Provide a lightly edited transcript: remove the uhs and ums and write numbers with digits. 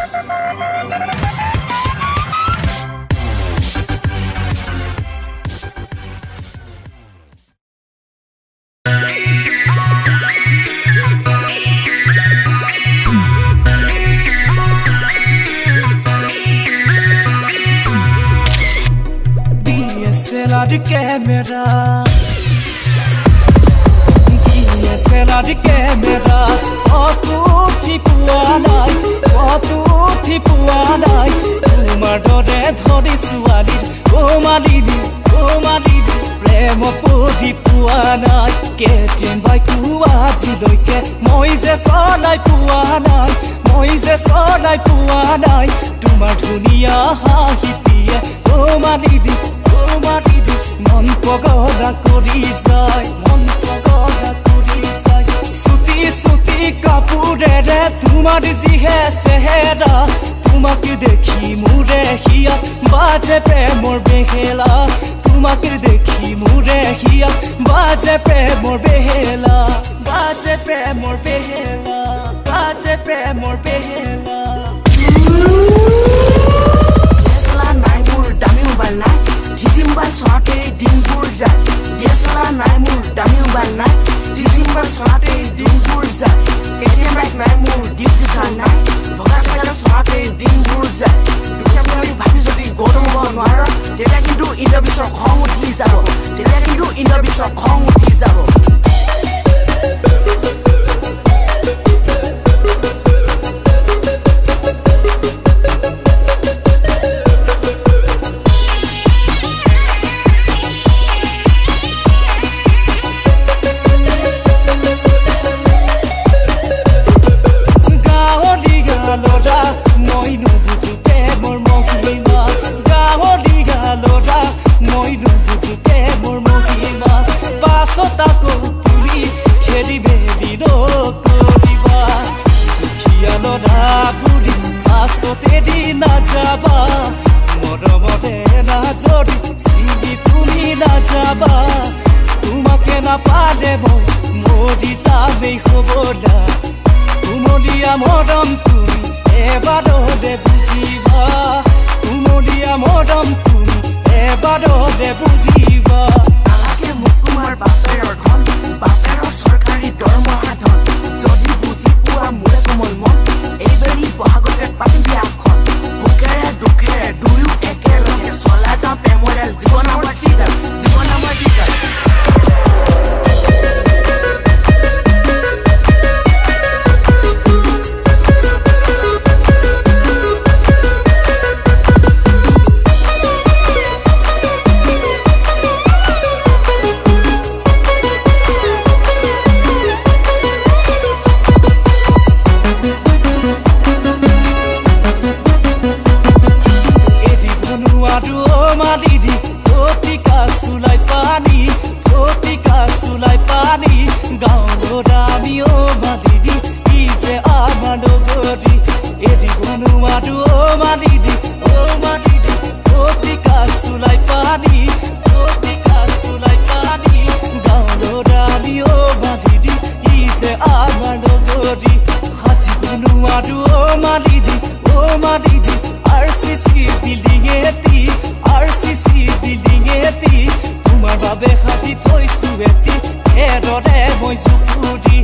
DSLR camera DSLR camera অতু ঠিপুৱা নাই অতু ঠিপুৱা নাই তোমাৰ দৰে ধৰি ছোৱালীৰ মালিনী প্ৰেম পঢ়ি পোৱা নাই কেতিয়াবা আজিলৈকে মই যে চলাই পোৱা নাই তোমাৰ ধুনীয়া হাঁহিটিয়ে মালিনী মন পগলা কৰি যায় চুটি কাপোৰেৰে তোমাৰ যিহে চেহেৰা তোমাক দেখি মোৰে হিয়াত বাজে প্ৰেমৰ বেহেলা তোমাক দেখি মোৰে হিয়াত বাজে প্ৰেমৰ বেহেলা চলাতে দিনবোৰ যায় DSLR নাই মোৰ দামী মোবাইল নাই ডিচেম্বৰ চলাতে দিনবোৰ যায় ATM বাইক নাই মোৰ ডিউটি চাৰ নাই ভগা চাইকেল চলাতে দিনবোৰ যায় দুখীয়া বুলি ভাবি যদি গৌৰৱ হ'ব নোৱাৰো তেতিয়া কিন্তু ইন্দ্ৰবিশ্বৰ খং উঠি যাব তোমাকে না পালে মই মৰি যামেই হবলা কুমলীয়া মৰম তুমি এবাৰতে বুজিবা কুমলীয়া মৰম তুমি এবাৰতে বুজিবা নালাগে মোক তোমাৰ বাপেৰৰ ধন বাপেৰৰ চৰকাৰী দৰমহা ধন যদি বুজি পোৱা মোৰে কোমল মন এইবাৰী বহাগতে পাতিম বিয়াখন ভোকেৰে দুখেৰে দুয়ো একেলগে চলাই যাওঁ প্ৰেমৰে জীৱন আমাৰ চিগাৰ তোমাৰ বাবে হাতি থৈছো এটি এৰৰে মই জুপুৰি